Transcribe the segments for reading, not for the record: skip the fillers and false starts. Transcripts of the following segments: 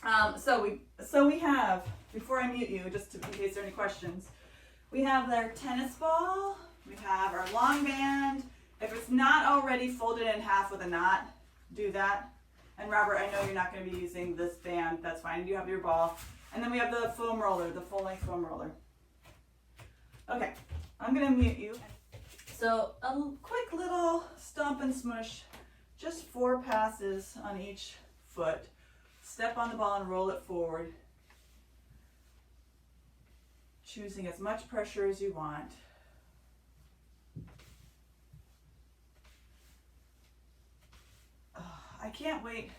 So we have, before I mute you, just in case there are any questions, we have their tennis ball, we have our long band. If it's not already folded in half with a knot, do that. And Robert, I know you're not going to be using this band, that's fine, you have your ball. And then we have the foam roller, the full length foam roller. Okay, I'm going to mute you. So a quick little stomp and smush, just 4 passes on each foot. Step on the ball and roll it forward, choosing as much pressure as you want. I can't wait.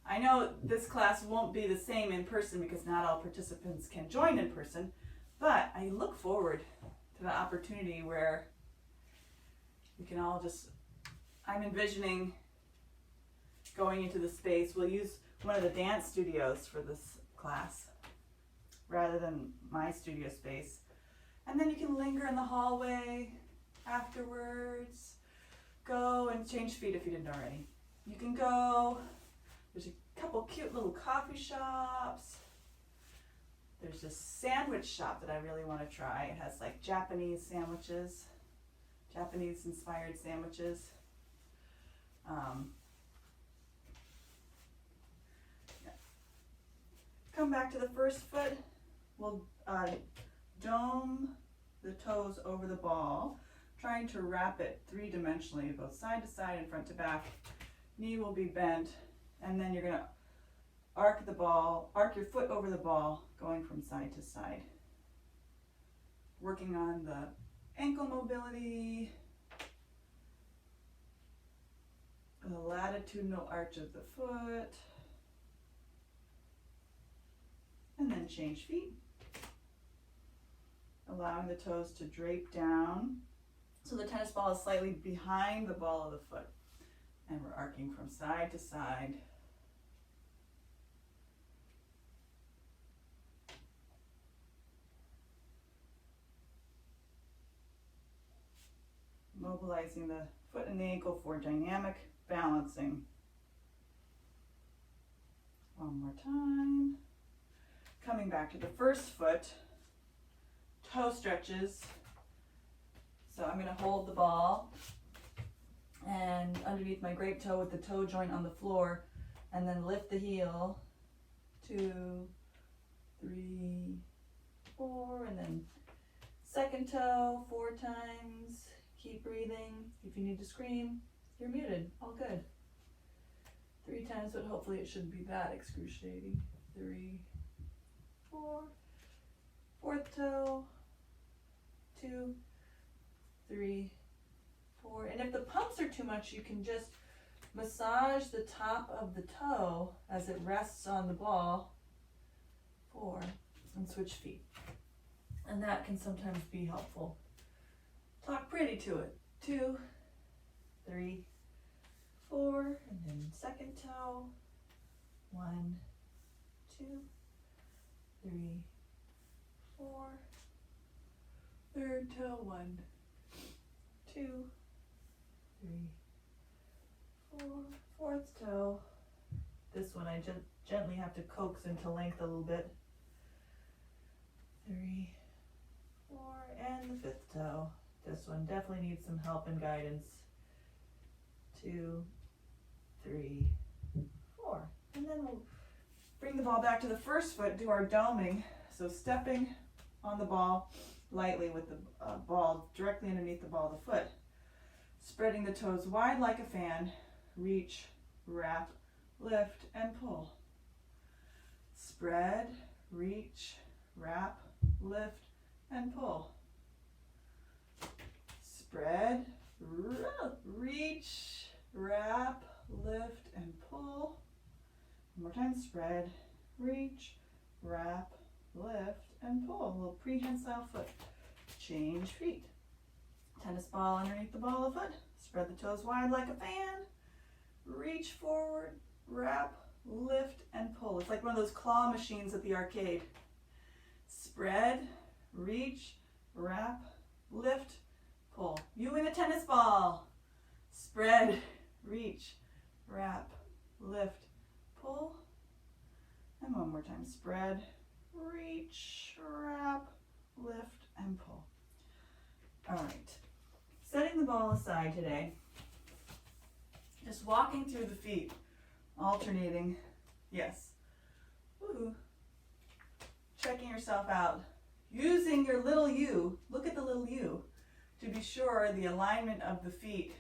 I know this class won't be the same in person because not all participants can join in person, but I look forward to the opportunity where we can all just, I'm envisioning going into the space. We'll use one of the dance studios for this class rather than my studio space. And then you can linger in the hallway afterwards. Go and change feet if you didn't already. You can go, there's a couple cute little coffee shops. There's this sandwich shop that I really want to try. It has like Japanese sandwiches, Japanese inspired sandwiches. Come back to the first foot. We'll dome the toes over the ball, trying to wrap it 3-dimensionally, both side to side and front to back. Knee will be bent, and then you're going to arc your foot over the ball, going from side to side. Working on the ankle mobility, the latitudinal arch of the foot, and then change feet. Allowing the toes to drape down so the tennis ball is slightly behind the ball of the foot. And we're arcing from side to side. Mobilizing the foot and the ankle for dynamic balancing. One more time. Coming back to the first foot, toe stretches. So I'm going to hold the ball and underneath my great toe with the toe joint on the floor, and then lift the heel, 2, 3, 4, and then second toe 4 times. Keep breathing. If you need to scream, you're muted. All good. 3 times, but hopefully it shouldn't be that excruciating. 3, 4, fourth toe, 2, 3, 4. And if the pumps are too much, you can just massage the top of the toe as it rests on the ball. 4, and switch feet. And that can sometimes be helpful. Talk pretty to it. 2, 3, 4, and then second toe. 1, 2, 3, 4. Third toe. 1, 2, 3, 4. Fourth toe. This one I gently have to coax into length a little bit. 3, 4, and the fifth toe. This one definitely needs some help and guidance. 2, 3, 4. And then we'll bring the ball back to the first foot, do our doming. So stepping on the ball lightly with the ball directly underneath the ball of the foot. Spreading the toes wide like a fan. Reach, wrap, lift, and pull. Spread, reach, wrap, lift, and pull. Spread, reach, wrap, lift, and pull. One more time. Spread, reach, wrap, lift, and pull. A little prehensile foot. Change feet. Tennis ball underneath the ball of the foot. Spread the toes wide like a fan. Reach forward, wrap, lift, and pull. It's like one of those claw machines at the arcade. Spread, reach, wrap, lift, pull. You and the tennis ball. Spread, reach, wrap, lift, pull, and And one more time. Spread, reach, wrap, lift, and pull. All right. Setting the ball aside today. Just walking through the feet, alternating. Yes. Woo-hoo. Checking yourself out. Using your little U, look at the little U, to be sure the alignment of the feet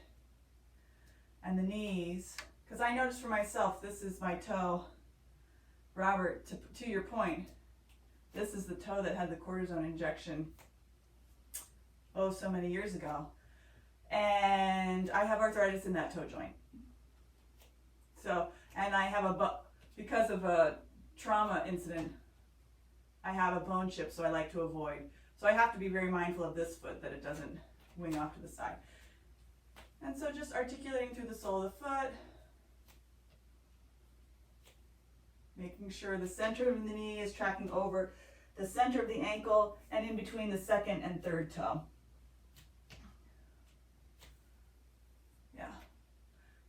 and the knees. Because I noticed for myself, this is my toe. Robert, to your point, this is the toe that had the cortisone injection, oh, so many years ago. And I have arthritis in that toe joint. So, and I have because of a trauma incident, I have a bone chip, so I like to avoid. So I have to be very mindful of this foot, that it doesn't wing off to the side. And so just articulating through the sole of the foot, making sure the center of the knee is tracking over the center of the ankle and in between the second and third toe.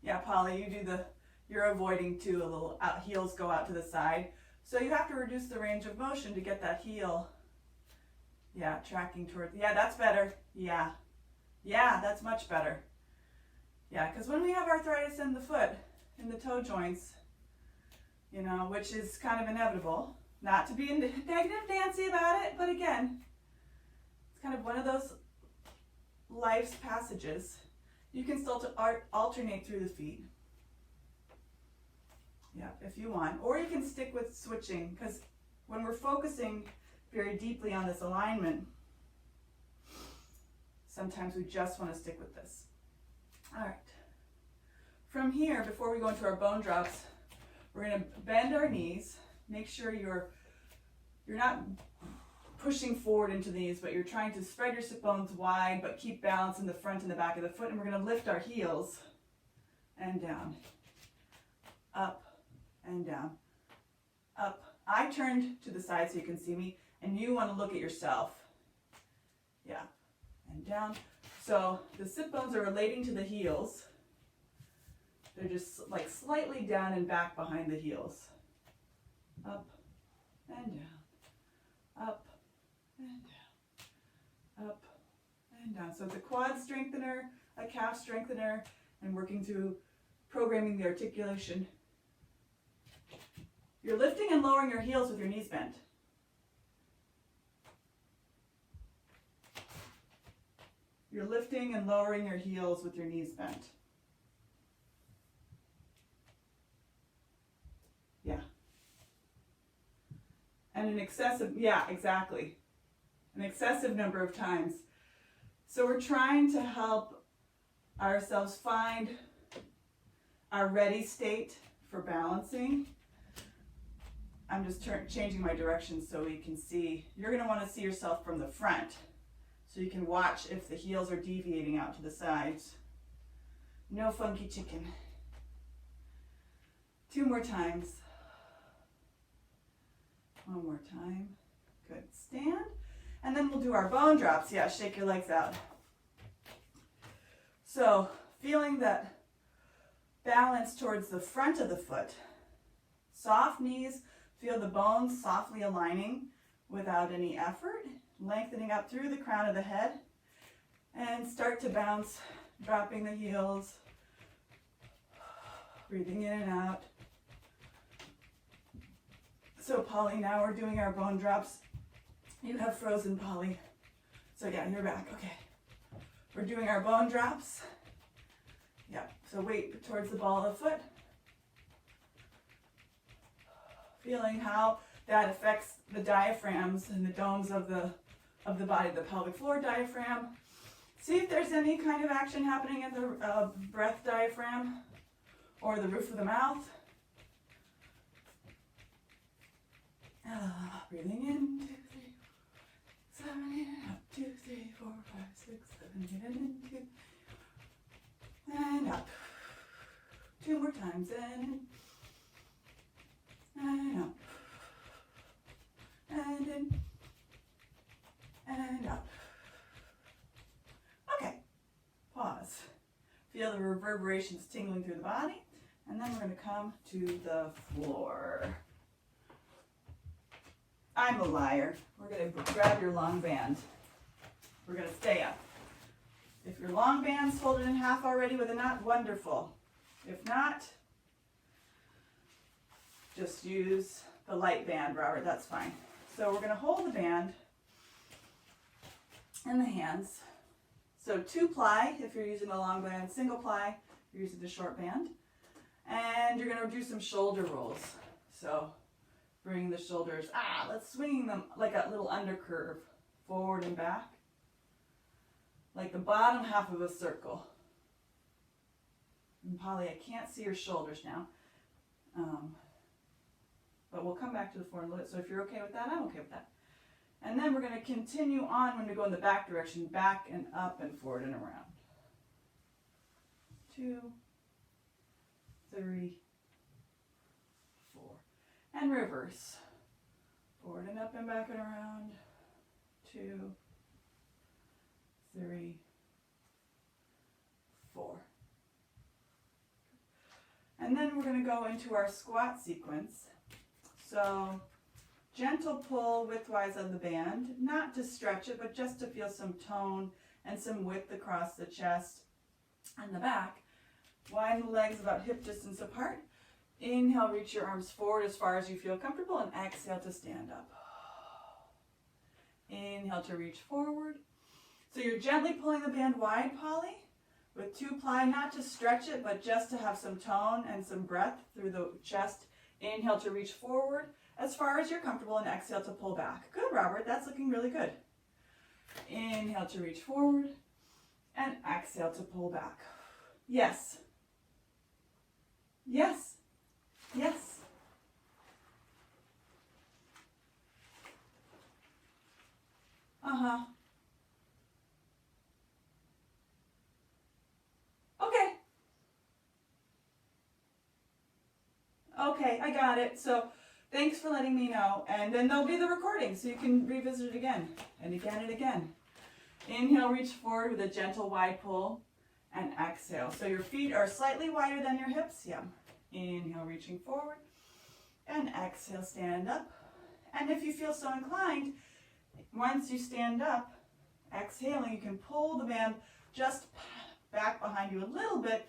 Yeah, Polly, you're avoiding too, a little heels go out to the side. So you have to reduce the range of motion to get that heel, tracking toward, that's better. Yeah, that's much better. Yeah, because when we have arthritis in the foot, in the toe joints, which is kind of inevitable, not to be negative Nancy about it, but again, it's kind of one of those life's passages. You can still alternate through the feet. Yeah, if you want. Or you can stick with switching, because when we're focusing very deeply on this alignment, sometimes we just want to stick with this. All right. From here, before we go into our bone drops, we're going to bend our knees. Make sure you're not pushing forward into the knees, but you're trying to spread your sit bones wide, but keep balance in the front and the back of the foot. And we're going to lift our heels and down, up and down, up. I turned to the side so you can see me, and you want to look at yourself. Yeah, and down. So the sit bones are relating to the heels. They're just like slightly down and back behind the heels. Up and down, up and down, up and down. So it's a quad strengthener, a calf strengthener, and working through programming the articulation. You're lifting and lowering your heels with your knees bent. You're lifting and lowering your heels with your knees bent. Yeah. And an excessive, exactly. An excessive number of times. So we're trying to help ourselves find our ready state for balancing. I'm just changing my direction so we can see. You're going to want to see yourself from the front so you can watch if the heels are deviating out to the sides. No funky chicken. 2 more times. 1 more time. Good. Stand. And then we'll do our bone drops. Yeah, shake your legs out. So, feeling that balance towards the front of the foot. Soft knees. Feel the bones softly aligning without any effort. Lengthening up through the crown of the head. And start to bounce, dropping the heels. Breathing in and out. So Polly, now we're doing our bone drops. You have frozen, Polly. So yeah, you're back. Okay. We're doing our bone drops. Yeah, so weight towards the ball of the foot. Feeling how that affects the diaphragms and the domes of the body, the pelvic floor diaphragm. See if there's any kind of action happening in the breath diaphragm or the roof of the mouth. Breathing in, 2, 3, 7, 8, up, 2, 3, 4, 5, 6, 7, 8, and in, 2, and up. 2 more times, and up, and in, and up. Okay, pause. Feel the reverberations tingling through the body, and then we're going to come to the floor. I'm a liar. We're going to grab your long band. We're going to stay up. If your long band's folded in half already with a knot, wonderful. If not, just use the light band, Robert, that's fine. So we're going to hold the band in the hands. So 2-ply if you're using a long band, single ply if you're using the short band. And you're going to do some shoulder rolls. So bring the shoulders, let's swing them like a little undercurve, forward and back, like the bottom half of a circle. And Polly, I can't see your shoulders now, but we'll come back to the forward and so if you're okay with that, I'm okay with that. And then we're going to continue on when we go in the back direction, back and up and forward and around. 2, 3, 4. And reverse. Forward and up and back and around. 2, 3, 4. And then we're going to go into our squat sequence. So gentle pull widthwise on the band, not to stretch it, but just to feel some tone and some width across the chest and the back. Widen the legs about hip distance apart. Inhale, reach your arms forward as far as you feel comfortable, and exhale to stand up. Inhale to reach forward. So you're gently pulling the band wide, Polly, with 2-ply, not to stretch it, but just to have some tone and some breath through the chest. Inhale to reach forward as far as you're comfortable, and exhale to pull back. Good, Robert, that's looking really good. Inhale to reach forward, and exhale to pull back. Yes. Yes. Yes. Uh-huh. Okay. Okay, I got it. So thanks for letting me know. And then there'll be the recording so you can revisit it again and again and again. Inhale, reach forward with a gentle wide pull, and exhale. So your feet are slightly wider than your hips. Yeah. Inhale, reaching forward, and exhale, stand up. And if you feel so inclined, once you stand up, exhaling, you can pull the band just back behind you a little bit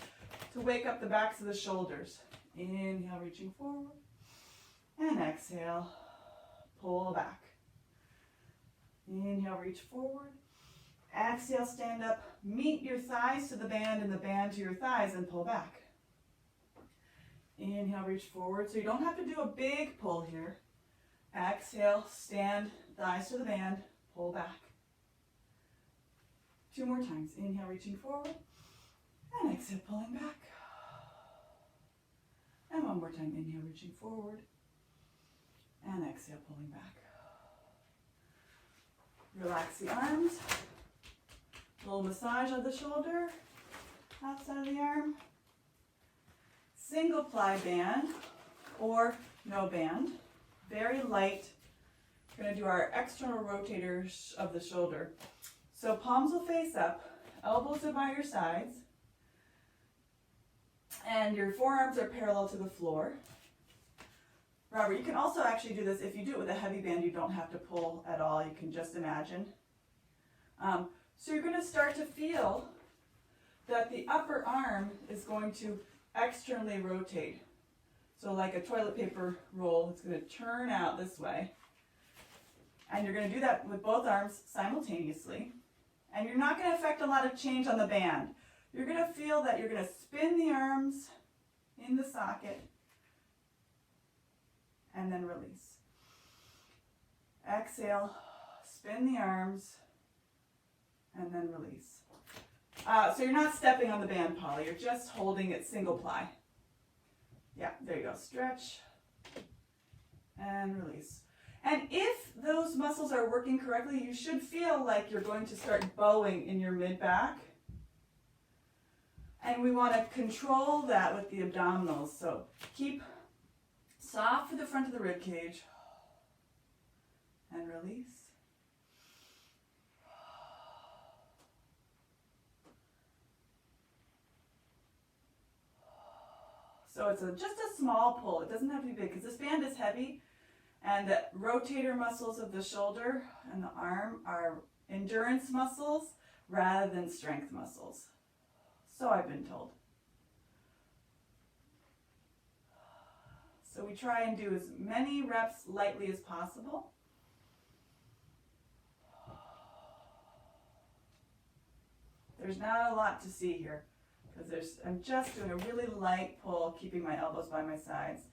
to wake up the backs of the shoulders. Inhale, reaching forward, and exhale, pull back. Inhale, reach forward. Exhale, stand up. Meet your thighs to the band and the band to your thighs, and pull back. Inhale, reach forward. So you don't have to do a big pull here. Exhale, stand, thighs to the band, pull back. 2 more times. Inhale, reaching forward, and exhale, pulling back. And 1 more time. Inhale, reaching forward, and exhale, pulling back. Relax the arms. A little massage of the shoulder, outside of the arm. Single ply band or no band. Very light. We're going to do our external rotators of the shoulder. So palms will face up, elbows are by your sides, and your forearms are parallel to the floor. Robert, you can also actually do this. If you do it with a heavy band, you don't have to pull at all. You can just imagine. So you're going to start to feel that the upper arm is going to externally rotate. So like a toilet paper roll, it's going to turn out this way. And you're going to do that with both arms simultaneously. And you're not going to affect a lot of change on the band. You're going to feel that you're going to spin the arms in the socket and then release. Exhale, spin the arms, and then release. So you're not stepping on the band, Polly. You're just holding it single ply. Yeah, there you go. Stretch and release. And if those muscles are working correctly, you should feel like you're going to start bowing in your mid-back. And we want to control that with the abdominals. So keep soft to the front of the rib cage and release. So it's just a small pull. It doesn't have to be big because this band is heavy And the rotator muscles of the shoulder and the arm are endurance muscles rather than strength muscles. So I've been told. So we try and do as many reps lightly as possible. There's not a lot to see here because I'm just doing a really light pull, keeping my elbows by my sides.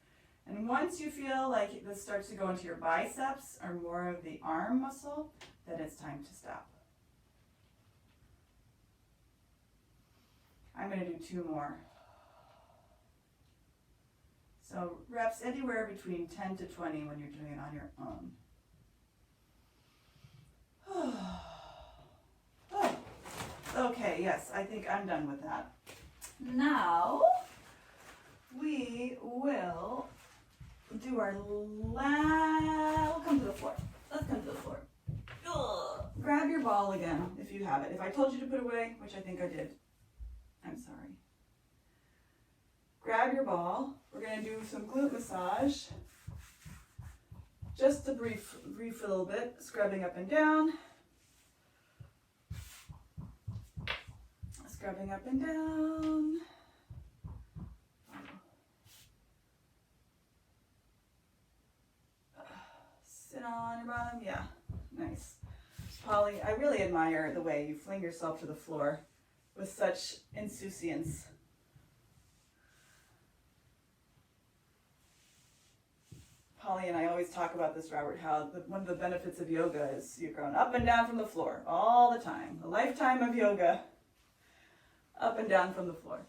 And once you feel like this starts to go into your biceps or more of the arm muscle, then it's time to stop. I'm going to do 2 more. So reps anywhere between 10 to 20 when you're doing it on your own. Okay, yes, I think I'm done with that. Now we will do our we'll come to the floor. Let's come to the floor. Grab your ball again if you have it. If I told you to put it away, which I think I did, I'm sorry. Grab your ball. We're going to do some glute massage. Just to brief a little bit, scrubbing up and down. Scrubbing up and down. Sit on your bottom. Yeah, nice. Polly, I really admire the way you fling yourself to the floor with such insouciance. Polly and I always talk about this, Robert, how one of the benefits of yoga is you're going up and down from the floor all the time. A lifetime of yoga, up and down from the floor.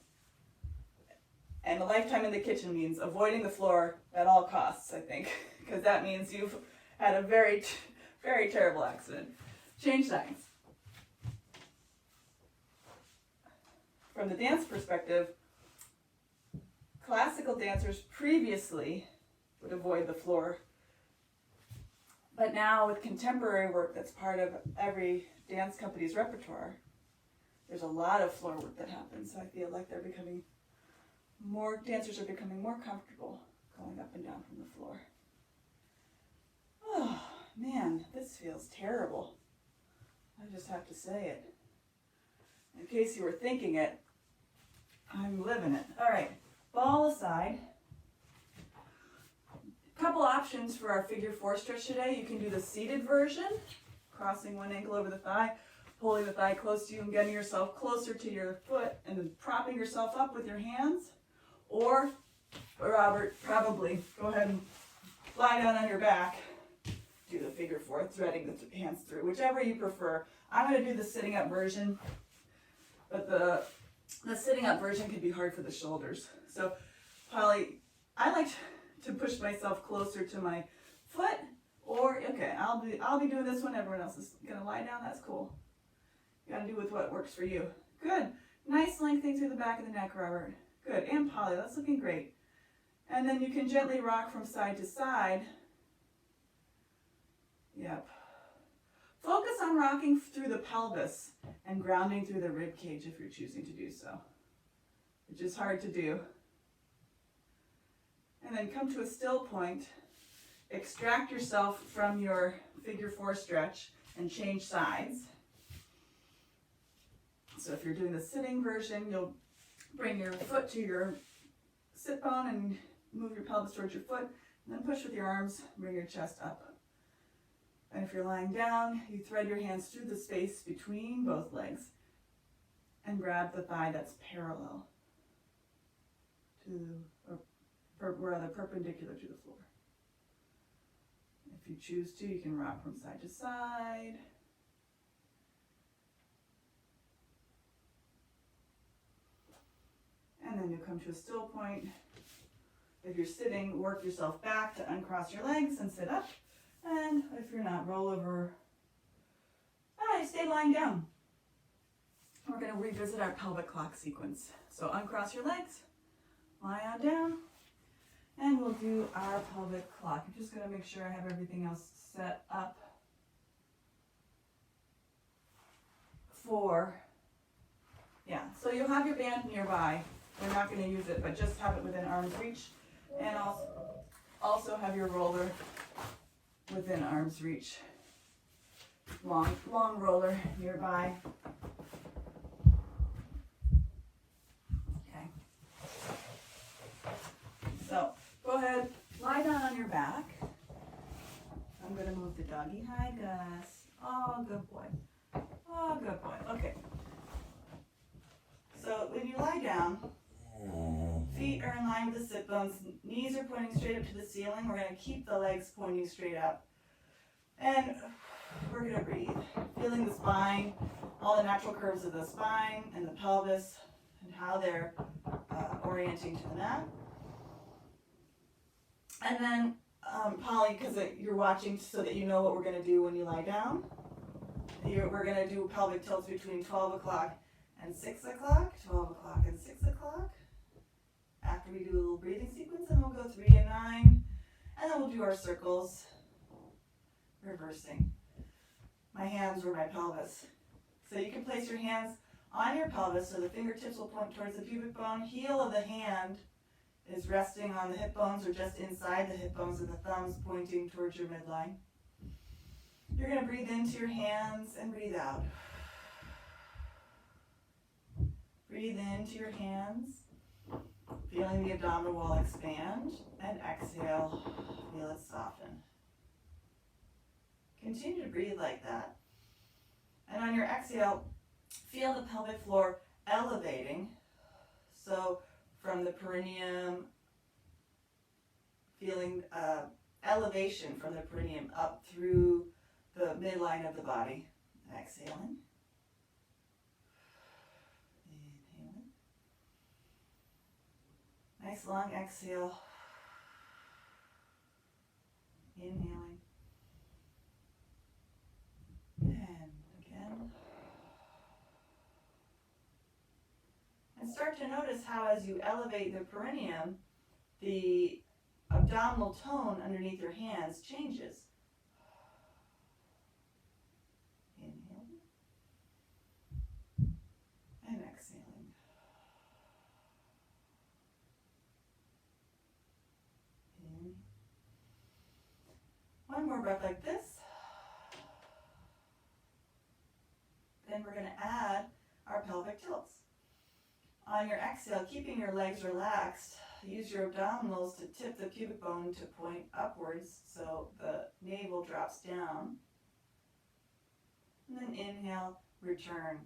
And a lifetime in the kitchen means avoiding the floor at all costs, I think, because that means you've had a very, very terrible accident. Change sides. From the dance perspective, classical dancers previously would avoid the floor. But now with contemporary work that's part of every dance company's repertoire, there's a lot of floor work that happens. So I feel like dancers are becoming more comfortable going up and down from the floor. Oh man, this feels terrible. I just have to say it. In case you were thinking it, I'm living it. All right, ball aside. Couple options for our figure 4 stretch today. You can do the seated version, crossing one ankle over the thigh, pulling the thigh close to you and getting yourself closer to your foot and then propping yourself up with your hands. Or, Robert, probably go ahead and lie down on your back. Do the figure 4, threading the hands through, whichever you prefer. I'm going to do the sitting up version, but the sitting up version can be hard for the shoulders. So, Polly, I like to push myself closer to my foot, or okay, I'll be doing this one. Everyone else is gonna lie down. That's cool. You gotta do with what works for you. Good. Nice lengthening through the back of the neck, Robert. Good. And Polly, that's looking great. And then you can gently rock from side to side. Yep. Focus on rocking through the pelvis and grounding through the rib cage if you're choosing to do so, which is hard to do. And then come to a still point, extract yourself from your figure 4 stretch and change sides. So if you're doing the sitting version, you'll bring your foot to your sit bone and move your pelvis towards your foot, and then push with your arms, bring your chest up. And if you're lying down, you thread your hands through the space between both legs and grab the thigh that's parallel to, or rather perpendicular to the floor. If you choose to, you can rock from side to side. And then you come to a still point. If you're sitting, work yourself back to uncross your legs and sit up. And if you're not, roll over. Stay lying down. We're going to revisit our pelvic clock sequence. So uncross your legs, lie on down, and we'll do our pelvic clock. I'm just going to make sure I have everything else set up for, so you'll have your band nearby. We're not going to use it, but just have it within arm's reach. And also have your roller within arm's reach. Long roller nearby. Okay. So go ahead, lie down on your back. I'm going to move the doggy. Hi, Gus. Oh, good boy. Oh, good boy. Okay. So when you lie down, feet are in line with the sit bones, knees are pointing straight up to the ceiling. We're going to keep the legs pointing straight up. And we're going to breathe, feeling the spine, all the natural curves of the spine and the pelvis, and how they're orienting to the mat. And then, Polly, because you're watching so that you know what we're going to do when you lie down, we're going to do pelvic tilts between 12 o'clock and 6 o'clock, 12 o'clock and 6 o'clock. After we do a little breathing sequence, and we'll go 3 and 9, and then we'll do our circles, reversing. My hands were my pelvis. So you can place your hands on your pelvis so the fingertips will point towards the pubic bone. Heel of the hand is resting on the hip bones or just inside the hip bones, and the thumbs pointing towards your midline. You're going to breathe into your hands and breathe out. Breathe into your hands, feeling the abdominal wall expand, and exhale, feel it soften. Continue to breathe like that. And on your exhale, feel the pelvic floor elevating. So from the perineum, feeling elevation from the perineum up through the midline of the body. Exhaling. Inhaling. Nice long exhale. Inhaling. And again. And start to notice how as you elevate the perineum, the abdominal tone underneath your hands changes. Inhaling. And exhaling. In. One more breath like this. Then we're going to add our pelvic tilts. On your exhale, keeping your legs relaxed, use your abdominals to tip the pubic bone to point upwards so the navel drops down. And then inhale, return.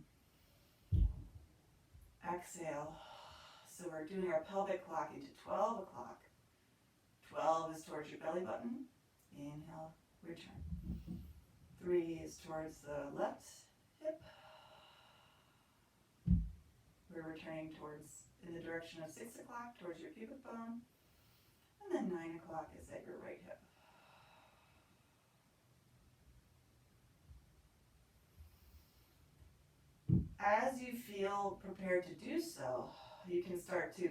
Exhale. So we're doing our pelvic clock into 12 o'clock. 12 is towards your belly button. Inhale, return. 3 is towards the left hip. We're returning towards, in the direction of 6 o'clock, towards your pubic bone. And then 9 o'clock is at your right hip. As you feel prepared to do so, you can start to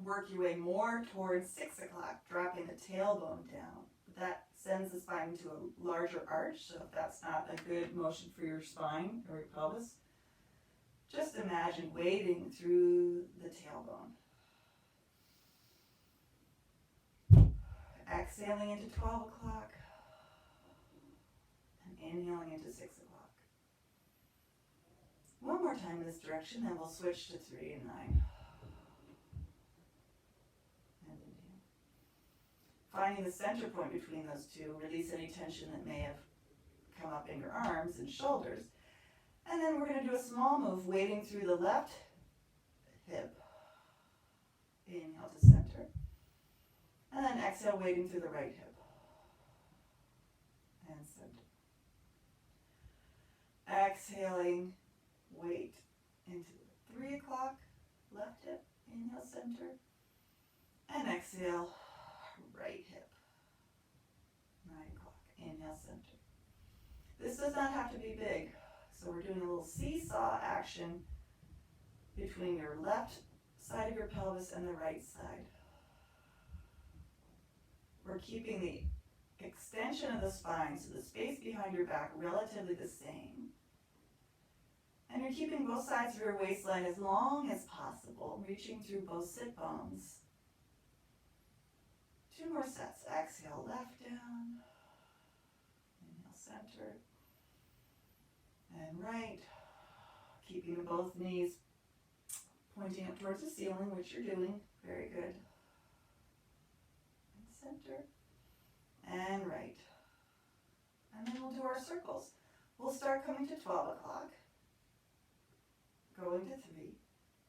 work your way more towards 6 o'clock, dropping the tailbone down. That sends the spine into a larger arch, so if that's not a good motion for your spine or your pelvis, just imagine wading through the tailbone. Exhaling into 12 o'clock and inhaling into 6 o'clock. One more time in this direction, then we'll switch to 3 and 9. And inhale. Finding the center point between those two, release any tension that may have come up in your arms and shoulders. And then we're going to do a small move, wading through the left hip. Inhale to center. And then exhale, wading through the right hip. And center. Exhaling, wait into 3 o'clock, left hip. Inhale, center. And exhale, right hip. 9 o'clock. Inhale, center. This does not have to be big. So we're doing a little seesaw action between your left side of your pelvis and the right side. We're keeping the extension of the spine, so the space behind your back, relatively the same. And you're keeping both sides of your waistline as long as possible, reaching through both sit bones. 2 more sets. Exhale, left down. center. And right. Keeping both knees pointing up towards the ceiling, which you're doing. Very good. And center. And right. And then we'll do our circles. We'll start coming to 12 o'clock. Going to 3.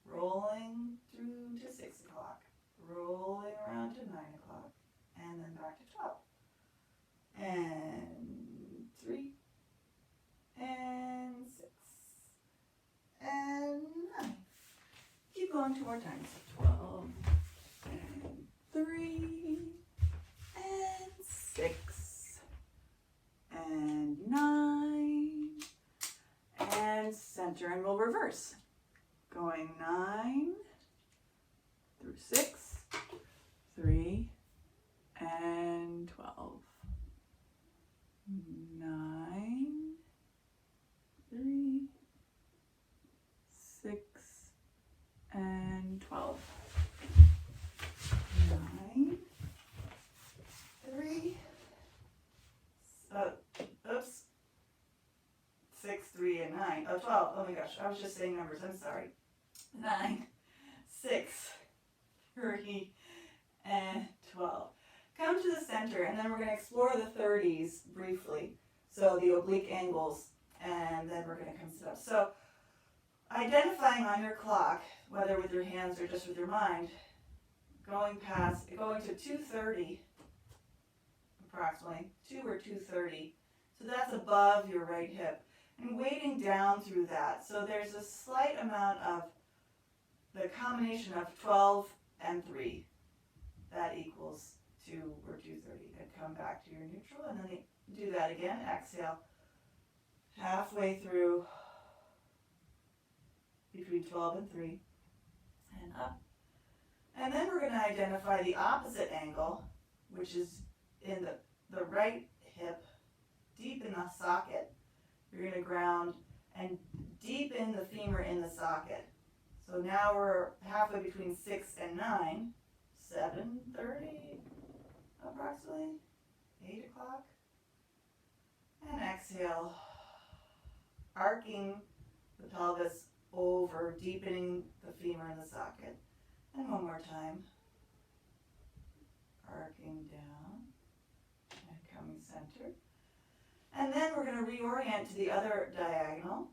Rolling through to 6 o'clock. Rolling around to 9 o'clock. And then back to 12. And 3. And 6. And 9. Keep going 2 more times. 12. And 3. And 6. And 9. And center. And we'll reverse. Going 9 through 6, 3, and 12. 9, 3, 6, and 12. 9, 3, oops, 6, 3, and 9. Oh, 12. Oh my gosh, I was just saying numbers. I'm sorry. 9, 6, 3, and 12. Come to the center, and then we're going to explore the 30s briefly. So the oblique angles, and then we're going to come sit up. So identifying on your clock, whether with your hands or just with your mind, going to 2:30, approximately, 2 or 2:30. So that's above your right hip. And weighting down through that. So there's a slight amount of the combination of 12 and 3. That equals 2 or 2:30. And come back to your neutral, and then do that again. Exhale. Halfway through between 12 and 3. And up. And then we're going to identify the opposite angle, which is in the right hip, deep in the socket. You're going to ground and deepen the femur in the socket. So now we're halfway between 6 and 9, 7:30 approximately, 8 o'clock. And exhale, arcing the pelvis over, deepening the femur in the socket. And one more time, arcing down and coming center. And then we're going to reorient to the other diagonal.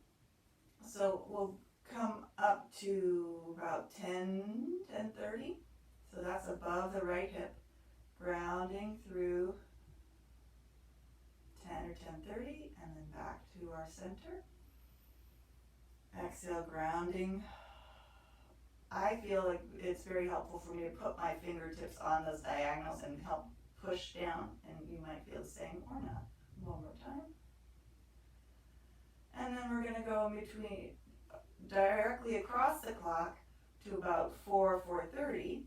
So we'll come up to about 10:30. So that's above the right hip, grounding through 10 or 10:30, and then back to our center. Exhale, grounding. I feel like it's very helpful for me to put my fingertips on those diagonals and help push down, and you might feel the same or not. One more time. And then we're going to go in between, directly across the clock to about 4:30,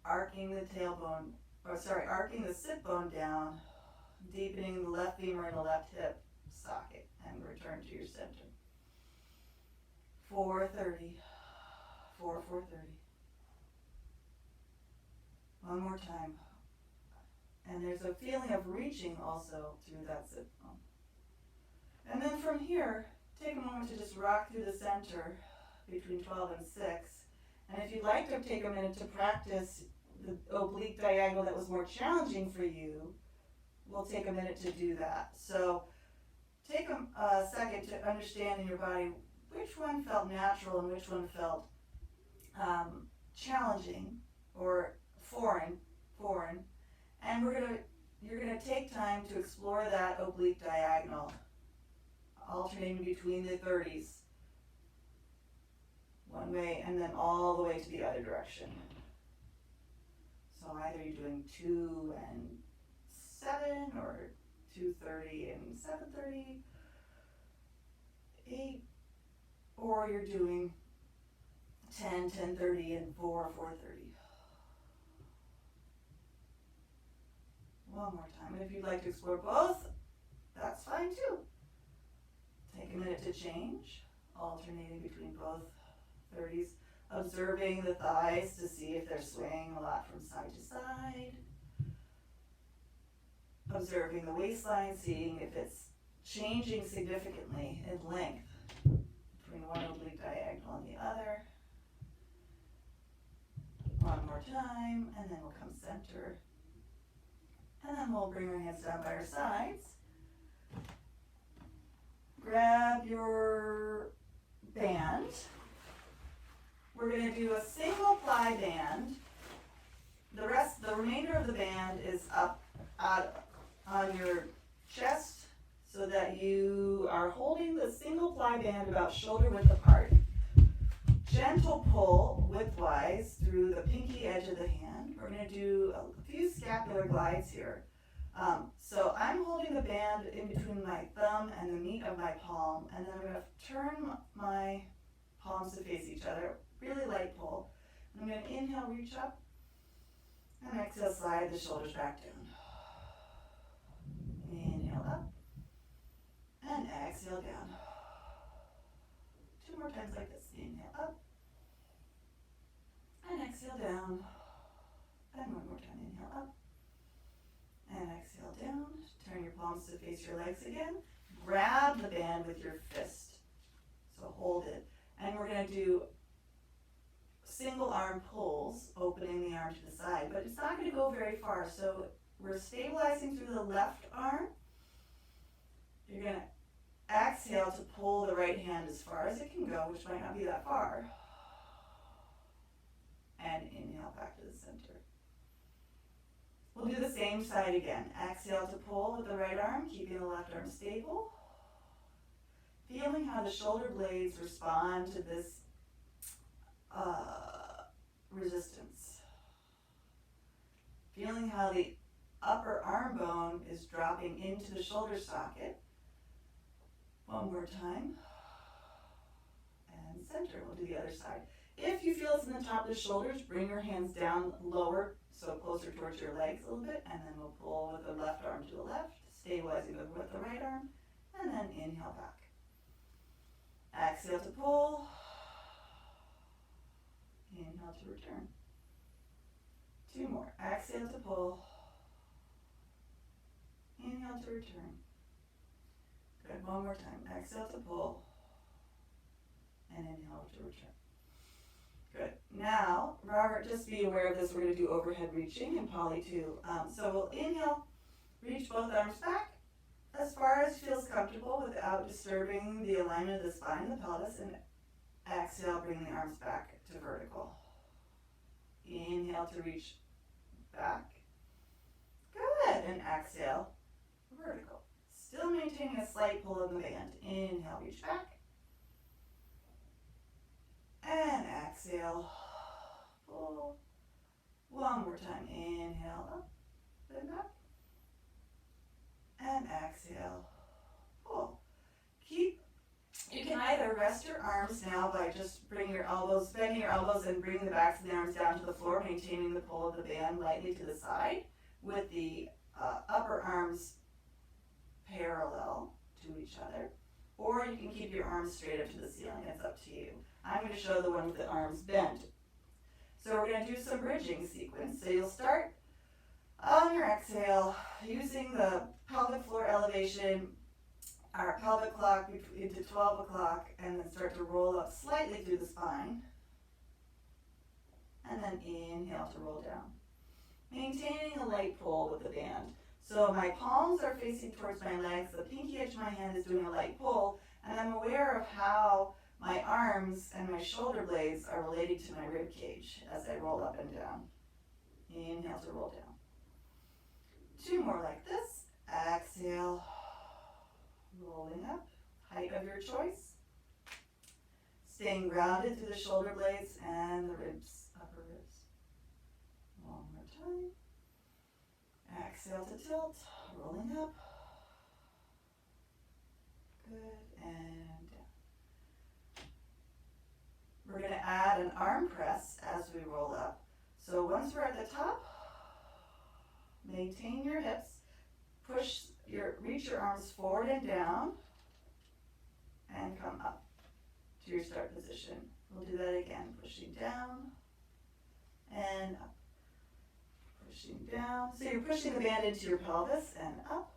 arcing the tailbone, arcing the sit bone down, deepening the left femur and the left hip socket, and return to your center. 4:30, 4:30. One more time. And there's a feeling of reaching also through that sit bone. And then from here, take a moment to just rock through the center between 12 and 6. And if you'd like to take a minute to practice the oblique diagonal that was more challenging for you, we'll take a minute to do that. So take a second to understand in your body which one felt natural and which one felt challenging or foreign. And you're gonna take time to explore that oblique diagonal, alternating between the 30s, one way, and then all the way to the other direction. So either you're doing 2 and 7, or 2:30 and 7:30, 8, or you're doing 10, 10:30, and 4:30. One more time. And if you'd like to explore both, that's fine too. Take a minute to change, alternating between both 30s, observing the thighs to see if they're swaying a lot from side to side. observing the waistline, seeing if it's changing significantly in length between one oblique diagonal and the other. One more time, and then we'll come center. And then we'll bring our hands down by our sides. Grab your band. We're going to do a single ply band. The remainder of the band is up on your chest so that you are holding the single ply band about shoulder width apart. Gentle pull widthwise through the pinky edge of the hand. We're going to do a few scapular glides here. So I'm holding the band in between my thumb and the meat of my palm, and then I'm going to turn my palms to face each other. Really light pull. I'm going to inhale, reach up, and exhale, slide the shoulders back down. Inhale up, and exhale down. Two more times like this. Inhale up, and exhale down. And one more time. Inhale up, and exhale down. Turn your palms to face your legs again. Grab the band with your fist. So hold it. And we're going to do single arm pulls, opening the arm to the side. But it's not going to go very far. So we're stabilizing through the left arm. You're going to exhale to pull the right hand as far as it can go, which might not be that far. And inhale back to the center. We'll do the same side again. Exhale to pull with the right arm, keeping the left arm stable. Feeling how the shoulder blades respond to this resistance. Feeling how the upper arm bone is dropping into the shoulder socket. One more time. And center. We'll do the other side. If you feel it's in the top of the shoulders, bring your hands down lower, so closer towards your legs a little bit, and then we'll pull with the left arm to the left, stabilizing with the right arm, and then inhale back. Exhale to pull. Inhale to return. Two more. Exhale to pull. Inhale to return. Good. One more time. Exhale to pull. And inhale to return. Good. Now, Robert, just be aware of this. We're going to do overhead reaching in poly 2. So we'll inhale, reach both arms back as far as feels comfortable without disturbing the alignment of the spine and the pelvis, and exhale, bring the arms back to vertical. Inhale to reach back. Good. And exhale, vertical. Still maintaining a slight pull in the band. Inhale, reach back. And exhale, pull. One more time. Inhale, up and back. And exhale, pull. You can either rest your arms now by just bending your elbows and bringing the backs of the arms down to the floor, maintaining the pull of the band lightly to the side with the upper arms parallel to each other. Or you can keep your arms straight up to the ceiling. It's up to you. I'm going to show the one with the arms bent. So we're going to do some bridging sequence. So you'll start on your exhale using the pelvic floor elevation, our pelvic clock into 12 o'clock, and then start to roll up slightly through the spine. And then inhale to roll down. Maintaining a light pull with the band. So my palms are facing towards my legs, the pinky edge of my hand is doing a light pull, and I'm aware of how my arms and my shoulder blades are related to my rib cage as I roll up and down. Inhale to roll down. Two more like this. Exhale, rolling up, height of your choice. Staying grounded through the shoulder blades and the ribs, upper ribs. One more time. Exhale to tilt, rolling up. Good, and down. We're going to add an arm press as we roll up. So once we're at the top, maintain your hips, reach your arms forward and down, and come up to your start position. We'll do that again, pushing down and up. pushing down. So you're pushing the band into your pelvis and up.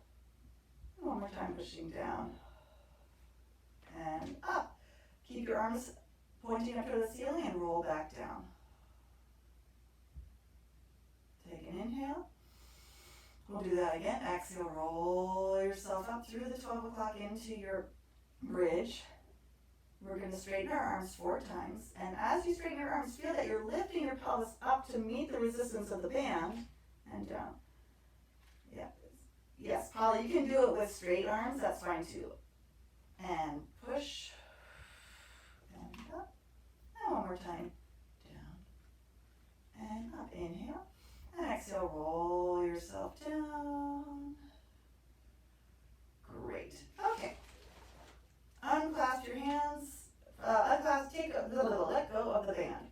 And one more time, pushing down and up. Keep your arms pointing up to the ceiling and roll back down. Take an inhale. We'll do that again. Exhale, roll yourself up through the 12 o'clock into your bridge. We're going to straighten our arms 4 times. And as you straighten your arms, feel that you're lifting your pelvis up to meet the resistance of the band and down. Yeah. Yes, Polly, you can do it with straight arms. That's fine too. And push. And up. And one more time. Down. And up. Inhale. And exhale, roll yourself down. Great. Okay. Unclasp your hands. Let go of the band.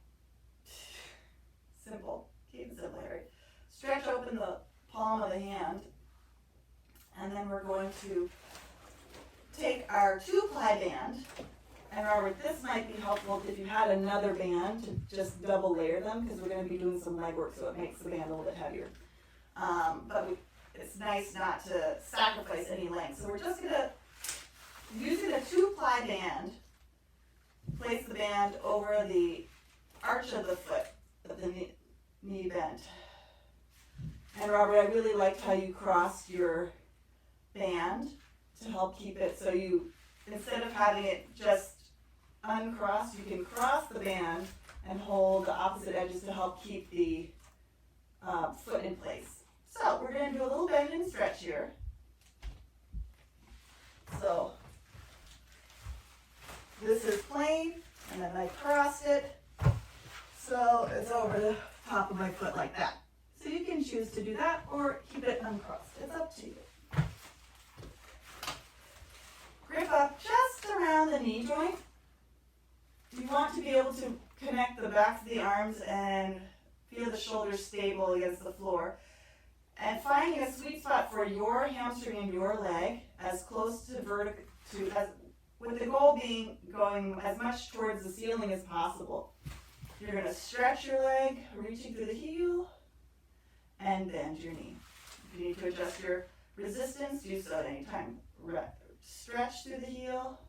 Simple. Keep it simple, Harry. Stretch open the palm of the hand. And then we're going to take our 2-ply band. And Robert, this might be helpful if you had another band to just double layer them, because we're going to be doing some leg work, so it makes the band a little bit heavier. It's nice not to sacrifice any length. So we're just going to, using a 2-ply band, place the band over the arch of the foot, of the knee bent. And Robert, I really liked how you crossed your band to help keep it, so you, instead of having it just uncrossed, you can cross the band and hold the opposite edges to help keep the foot in place. So we're going to do a little bend and stretch here. So this is plain, and then I crossed it, so it's over the top of my foot like that. So you can choose to do that or keep it uncrossed. It's up to you. Grip up just around the knee joint. You want to be able to connect the backs of the arms and feel the shoulders stable against the floor. And finding a sweet spot for your hamstring and your leg as close to vertical, with the goal being going as much towards the ceiling as possible. You're going to stretch your leg, reaching through the heel, and bend your knee. If you need to adjust your resistance, do so at any time. Stretch through the heel.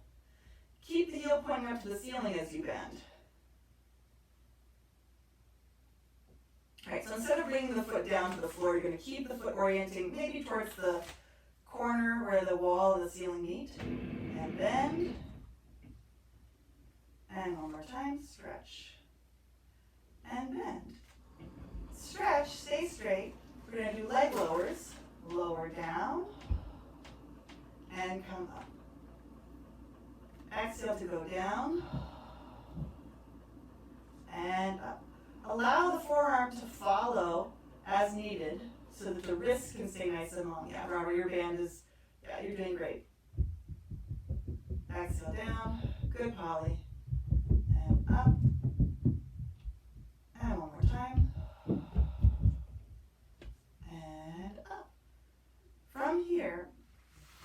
Keep the heel pointing up to the ceiling as you bend. All right, so instead of bringing the foot down to the floor, you're going to keep the foot orienting maybe towards the corner where the wall and the ceiling meet. And bend. And one more time, stretch. And bend. Stretch, stay straight. We're going to do leg lowers. Lower down. And come up. Exhale to go down. And up. Allow the forearm to follow as needed so that the wrist can stay nice and long. Yeah, Robert, your band is, you're doing great. Exhale down. Good, Polly. And up. And one more time. And up. From here,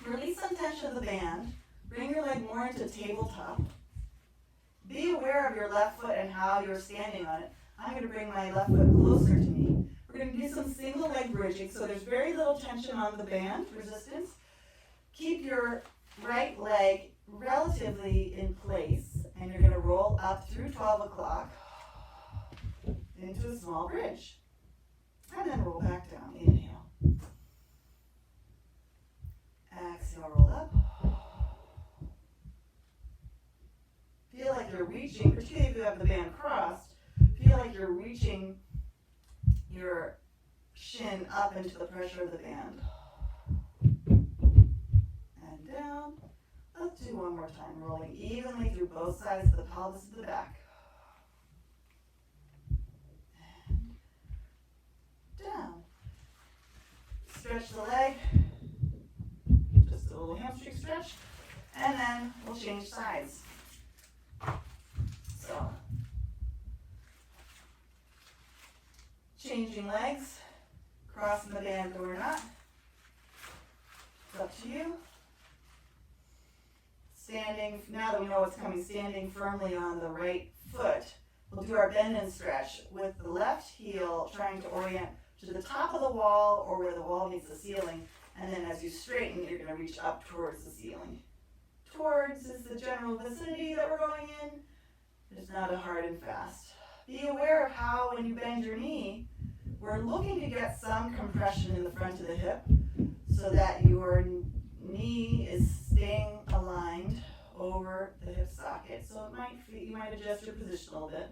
release some tension of the band. Bring your leg more into tabletop. Be aware of your left foot and how you're standing on it. I'm going to bring my left foot closer to me. We're going to do some single leg bridging, so there's very little tension on the band, resistance. Keep your right leg relatively in place, and you're going to roll up through 12 o'clock into a small bridge. And then roll back down. Inhale. Exhale, roll up. Feel like you're reaching, particularly if you have the band crossed, feel like you're reaching your shin up into the pressure of the band. And down. Let's do one more time, rolling evenly through both sides of the pelvis of the back. And down. Stretch the leg. Just a little hamstring stretch. And then we'll change sides. So, changing legs, crossing the band or not. It's up to you. Standing, now that we know what's coming, standing firmly on the right foot. We'll do our bend and stretch with the left heel trying to orient to the top of the wall or where the wall meets the ceiling. And then as you straighten, you're going to reach up towards the ceiling. Towards is the general vicinity that we're going in. It's not a hard and fast. Be aware of how when you bend your knee, we're looking to get some compression in the front of the hip so that your knee is staying aligned over the hip socket. So you might adjust your position a little bit.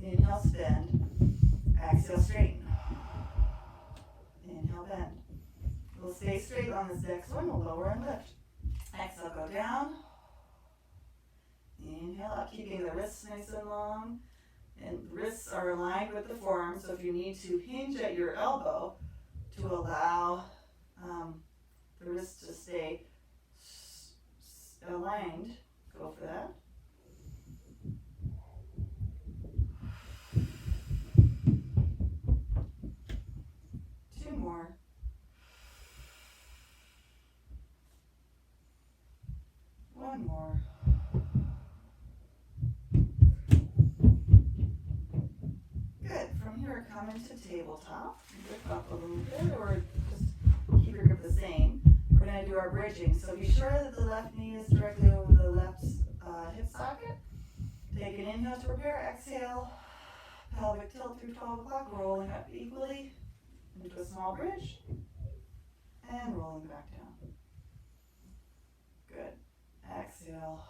Inhale, bend. Exhale, straighten. Inhale, bend. We'll stay straight on this next one. We'll lower and lift. Exhale, go down. Inhale up, keeping the wrists nice and long. And the wrists are aligned with the forearms, so if you need to hinge at your elbow to allow the wrists to stay aligned, go for that. Two more. One more. Good. From here, come into tabletop. Grip up a little bit, or just keep your grip the same. We're going to do our bridging. So be sure that the left knee is directly over the left hip socket. Take an inhale to prepare. Exhale. Pelvic tilt through 12 o'clock, rolling up equally into a small bridge. And rolling back down. Good. Exhale,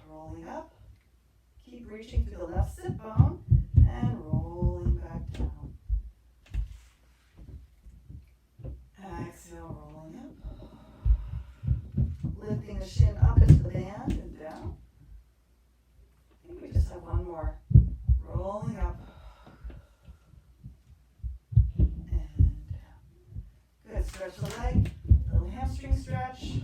rolling up. Keep reaching through the left sit bone and rolling back down. Exhale, rolling up. Lifting the shin up into the band and down. I think we just have one more. Rolling up and down. Good. Stretch the leg. Little hamstring stretch.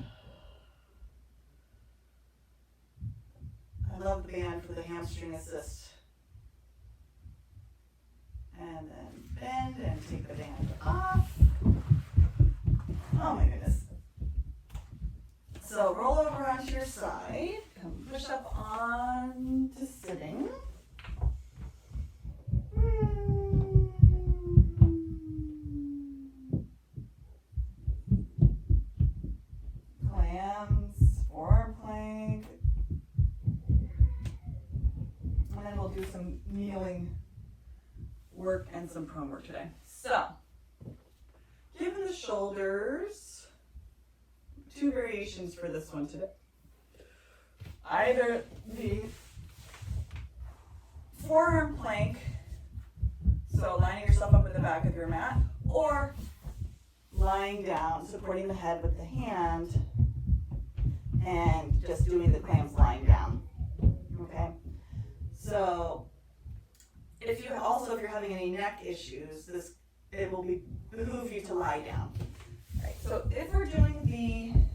I love the band for the hamstring assist. And then bend and take the band off. Oh my goodness. So roll over onto your side. Come push up on to sitting. Clams, forearm plank. And then we'll do some kneeling work and some prone work today. So, given the shoulders, two variations for this one today. Either the forearm plank, so lining yourself up in the back of your mat, or lying down, supporting the head with the hand, and just doing the clams lying down. Okay? So, if you're having any neck issues, it will behoove you to lie down. Right. So if we're doing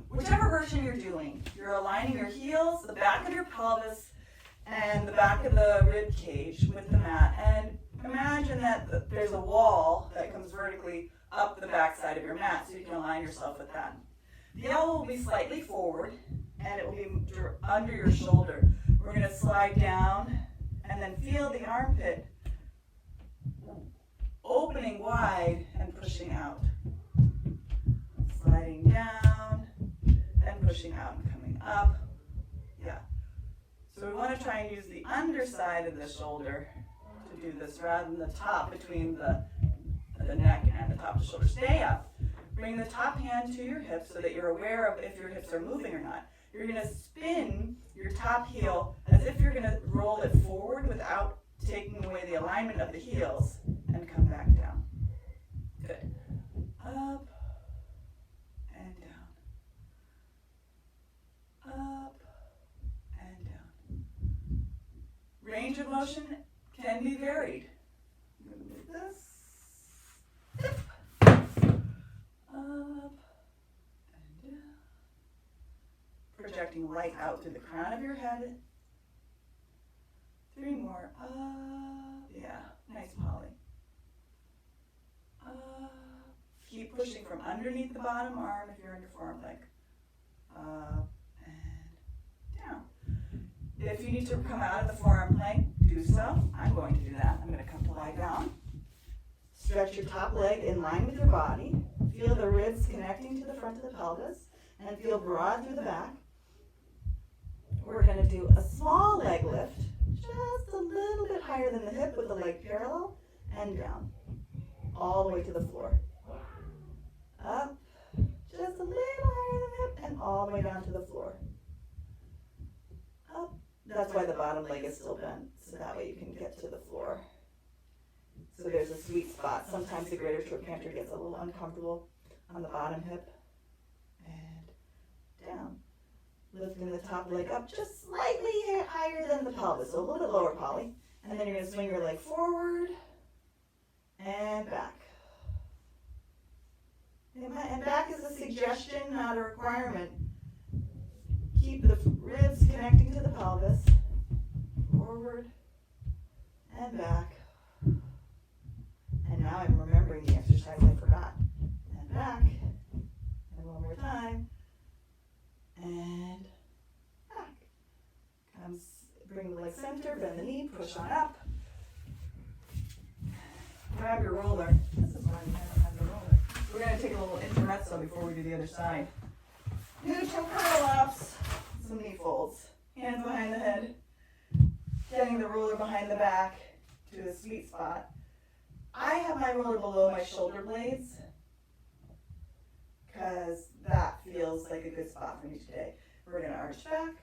whichever version you're doing, you're aligning your heels, the back of your pelvis, and the back of the rib cage with the mat. And imagine that there's a wall that comes vertically up the back side of your mat, so you can align yourself with that. The elbow will be slightly forward, and it will be under your shoulder. We're going to slide down and then feel the armpit opening wide and pushing out. Sliding down and pushing out and coming up. Yeah. So we want to try and use the underside of the shoulder to do this rather than the top between the neck and the top of the shoulder. Stay up. Bring the top hand to your hip so that you're aware of if your hips are moving or not. You're going to spin your top heel as if you're going to roll it forward without taking away the alignment of the heels and come back down. Good. Up and down. Up and down. Range of motion can be varied. I'm going to move this. Up and down. Projecting light out through the crown of your head. 3 more. Up. Yeah, nice, Polly. Up. Keep pushing from underneath the bottom arm if you're in your forearm plank. Up and down. If you need to come out of the forearm plank, do so. I'm going to do that. I'm going to come to lie lie down. Stretch your top leg in line with your body. Feel the ribs connecting to the front of the pelvis and feel broad through the back. We're going to do a small leg lift, just a little bit higher than the hip with the leg parallel and down, all the way to the floor. Up, just a little higher than the hip and all the way down to the floor. Up. That's why the bottom leg is still bent, so that way you can get to the floor. So there's a sweet spot. Sometimes the greater trochanter gets a little uncomfortable on the bottom hip. And down. Lifting the top leg up just slightly higher than the pelvis, so a little bit lower, Polly. And then you're going to swing your leg forward and back. And back is a suggestion, not a requirement. Keep the ribs connecting to the pelvis. Forward and back. And now I'm remembering the exercise I forgot. And back. And one more time. And back. Bring the leg center, bend the knee, push on up. Grab your roller. This is why we haven't had the roller. We're going to take a little intermezzo before we do the other side. Neutral curl ups. Some knee folds. Hands behind the head. Getting the roller behind the back to a sweet spot. I have my roller below my shoulder blades because that feels like a good spot for me today. We're going to arch back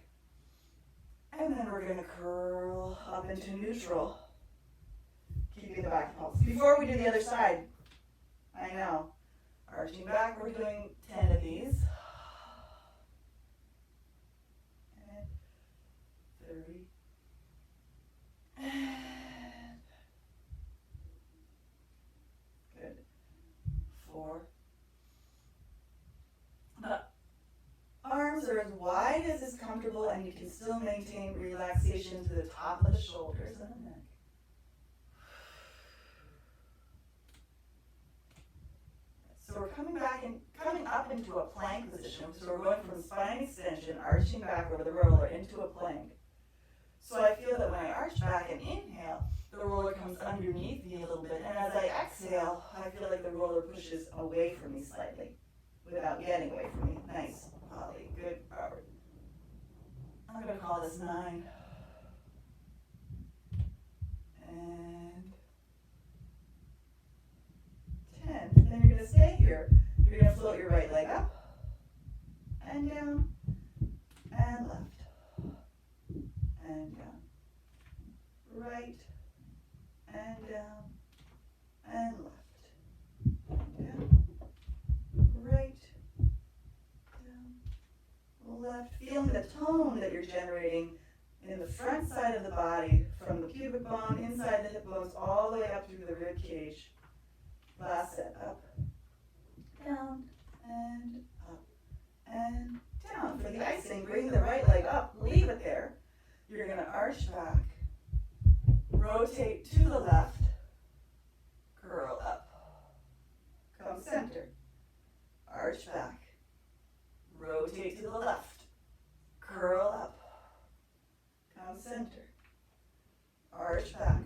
and then we're going to curl up into neutral, keeping the back pulse. Before we do the other side, I know, arching back, we're doing 10 of these. And 30. And good. 4. The arms are as wide as is comfortable, and you can still maintain relaxation to the top of the shoulders and the neck. So we're coming back and coming up into a plank position. So we're going from spine extension, arching back over the roller into a plank. So I feel that when I arch back and inhale, the roller comes underneath me a little bit. And as I exhale, I feel like the roller pushes away from me slightly without getting away from me. Nice, Polly. Good, Robert. I'm going to call this 9. And 10. Then you're going to stay here. You're going to float your right leg up and down and left. And down, right, and down, and left, down, right, down, left. Feeling the tone that you're generating in the front side of the body, from the pubic bone, inside the hip bones, all the way up through the rib cage. Last set, up, down, and up, and down. For the icing, bring the right leg up, leave it there. You're going to arch back, rotate to the left, curl up, come center, arch back, rotate to the left, curl up, come center, arch back,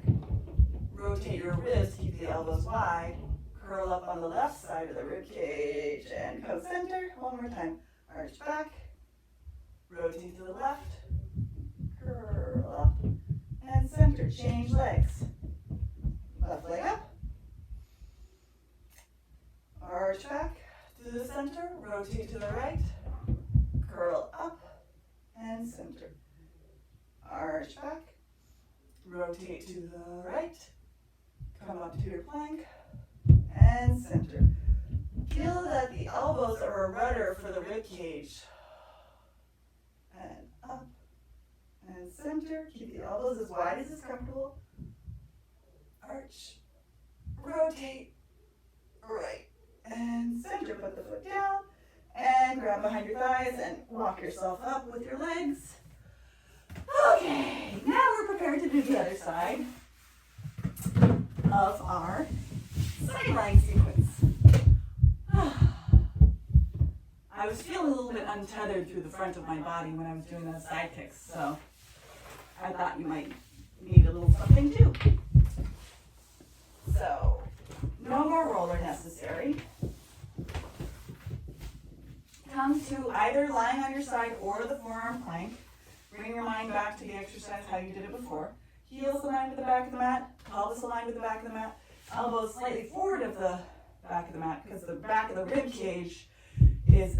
rotate your ribs, keep the elbows wide, curl up on the left side of the rib cage, and come center. One more time, arch back, rotate to the left, curl up, and center. Change legs. Left leg up. Arch back to the center. Rotate to the right. Curl up and center. Arch back. Rotate to the right. Come up to your plank and center. Feel that the elbows are a rudder for the rib cage. And up. And center, keep the elbows as wide as is comfortable. Arch, rotate, right, and center. Put the foot down, and grab behind your thighs, and walk yourself up with your legs. Okay, now we're prepared to do the other side of our side lying sequence. I was feeling a little bit untethered through the front of my body when I was doing those side kicks, so I thought you might need a little something too. control where necessary. Come to either lying on your side or the forearm plank. Bring your mind back to the exercise how you did it before. Heels aligned with the back of the mat, pelvis aligned with the back of the mat, elbows slightly forward of the back of the mat because the back of the rib cage is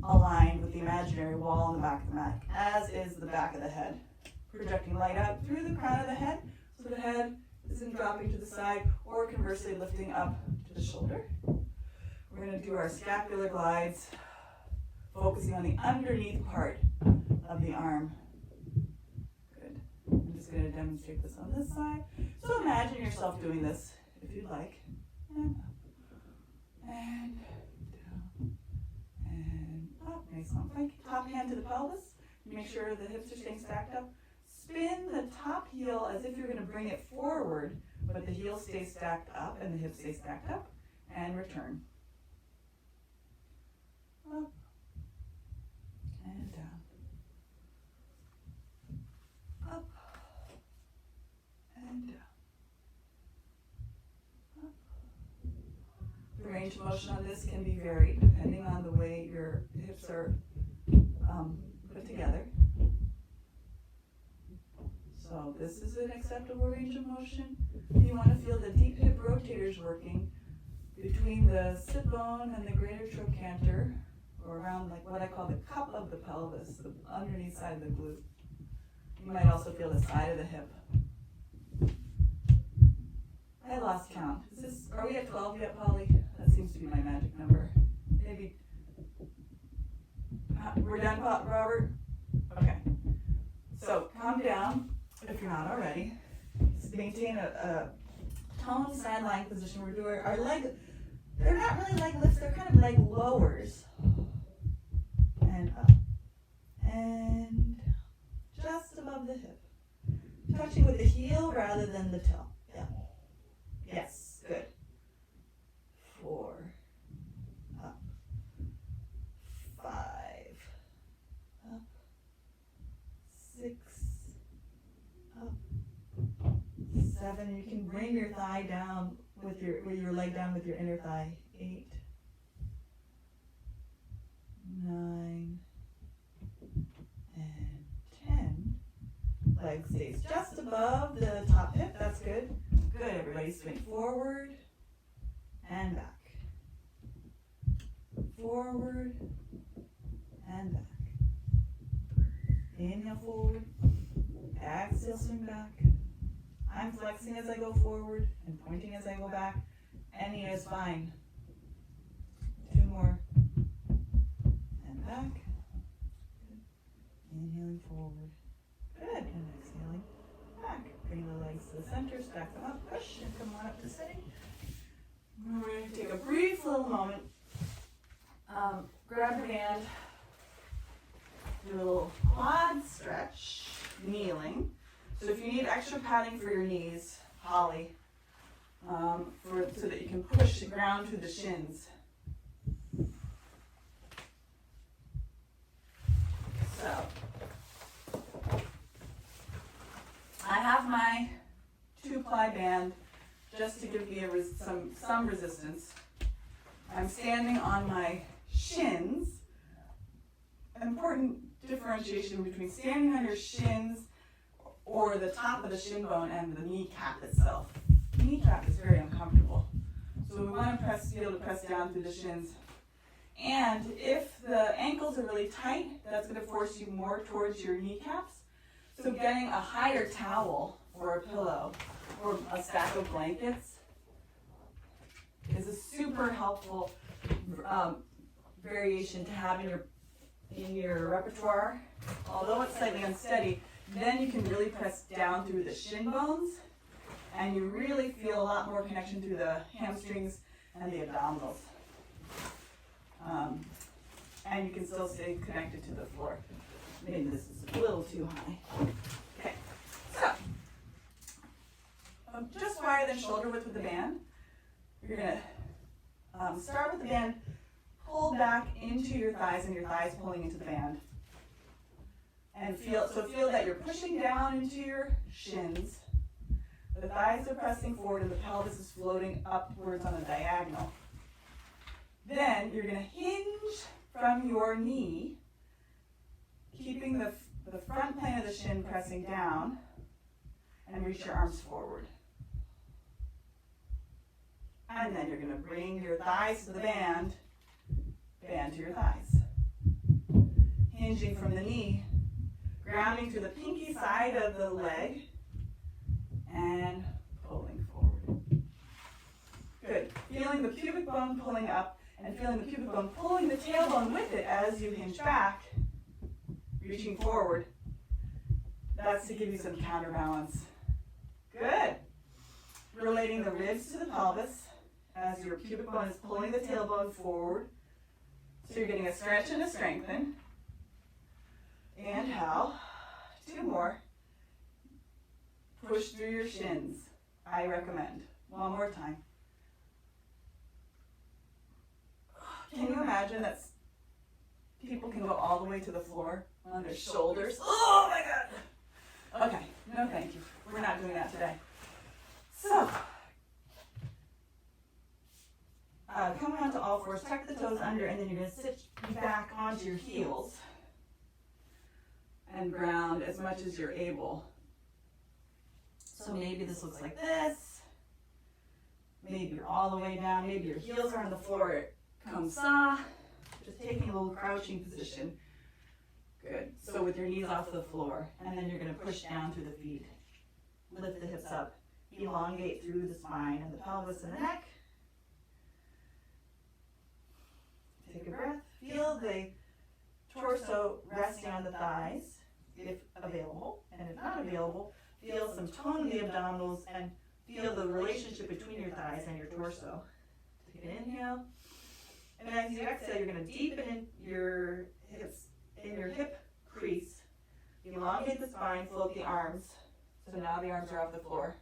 aligned with the imaginary wall on the back of the mat, as is the back of the head. Projecting light out through the crown of the head so the head isn't dropping to the side or conversely lifting up to the shoulder. We're going to do our scapular glides, focusing on the underneath part of the arm. Good. I'm just going to demonstrate this on this side. So imagine yourself doing this if you'd like. And up, and down, and up. Nice long plank. Top hand to the pelvis. Make sure the hips are staying stacked up. Spin the top heel as if you're going to bring it forward, but the heel stays stacked up and the hips stay stacked up. And return. Up. And down. Up. And down. Up. The range of motion on this can be varied depending on the way your hips are put together. So this is an acceptable range of motion. You want to feel the deep hip rotators working between the sit bone and the greater trochanter, or around like what I call the cup of the pelvis, the underneath side of the glute. You might also feel the side of the hip. I lost count. Are we at 12 yet, Polly? That seems to be my magic number. Maybe. We're done, Robert? Okay. So calm down if you're not already. Just maintain a toned side lying position. We're doing our leg. They're not really leg lifts, they're kind of leg lowers. And up. And just above the hip. Touching with the heel rather than the toe. Yeah. Yes, good. 4. Up. 5. Up. 6. Up. 7. You can bring your thigh down with your leg down with your inner thigh. 8. 9. And 10. Leg stays just above the top hip. That's good. Good, everybody. Swing forward and back. Forward and back. Inhale forward. Exhale, swing back. I'm flexing as I go forward and pointing as I go back. Any is fine. 2 more. And back. Good. Inhaling forward. Good. And exhaling back. Bring the legs to the center, stack them up, push, and come on up to sitting. We're going to take a brief little moment. Grab your band. Do a little quad stretch, kneeling. So if you need extra padding for your knees, Holly, so that you can push the ground through the shins. So I have my 2-ply band just to give me some resistance. I'm standing on my shins. Important differentiation between standing on your shins or the top of the shin bone and the kneecap itself. The kneecap is very uncomfortable. So we want to be able to press down through the shins. And if the ankles are really tight, that's going to force you more towards your kneecaps. So getting a higher towel or a pillow or a stack of blankets is a super helpful variation to have in your repertoire. Although it's slightly unsteady, then you can really press down through the shin bones, and you really feel a lot more connection through the hamstrings and the abdominals. And you can still stay connected to the floor. Maybe this is a little too high. Okay, so just wider than shoulder width with the band. You're going to start with the band, pull back into your thighs, and your thighs pulling into the band. And feel that you're pushing down into your shins, The thighs are pressing forward and the pelvis is floating upwards on a diagonal. Then you're going to hinge from your knee, keeping the front plane of the shin pressing down, and reach your arms forward. And then you're going to bring your thighs to the band to your thighs. Hinging from the knee, grounding to the pinky side of the leg, and pulling forward. Good. Feeling the pubic bone pulling up, and feeling the pubic bone pulling the tailbone with it as you hinge back, reaching forward. That's to give you some counterbalance. Good. Relating the ribs to the pelvis as your pubic bone is pulling the tailbone forward. So you're getting a stretch and a strengthen. Inhale. 2 more. Push through your shins. I recommend. 1 more time. Can you imagine that people can go all the way to the floor on their shoulders? Oh my God! Okay, no thank you. We're not doing that today. So, coming onto all fours, tuck the toes under, and then you're going to sit back onto your heels and ground as much as you're able. So maybe this looks like this. Maybe you're all the way down. Maybe your heels are on the floor. Come sa. Just taking a little crouching position. Good. So with your knees off the floor, and then you're going to push down through the feet. Lift the hips up. Elongate through the spine and the pelvis and the neck. Take a breath. Feel the torso resting on the thighs, if available. And if not available, feel some tone in the abdominals and feel the relationship between your thighs and your torso. Take an inhale. And as you exhale, you're going to deepen in your hips, in your hip crease. Elongate the spine, float the arms. So now the arms are off the floor.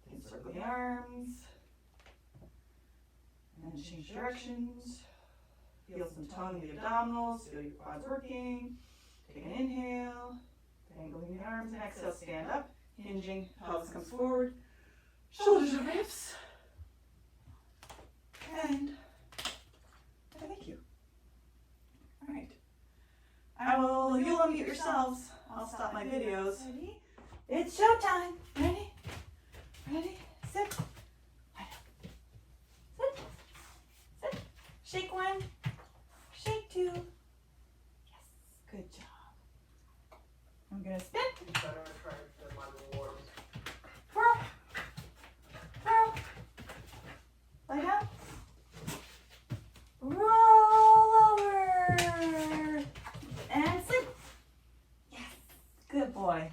You can circle the arms. And then change directions. Feel some tone in the abdominals. Feel your quads working. Take an inhale. Dangling the arms and exhale. Stand up. Hinging. Pelvis comes forward. Shoulders and hips. And thank you. All right. You'll unmute yourselves. I'll stop my videos. Ready? It's showtime. Ready? Ready? Sit. Sit. Sit. Shake 1. Shake 2. Yes. Good job. I'm going to spin. Twirl. Twirl. Lie down. Roll over. And sleep. Yes. Good boy.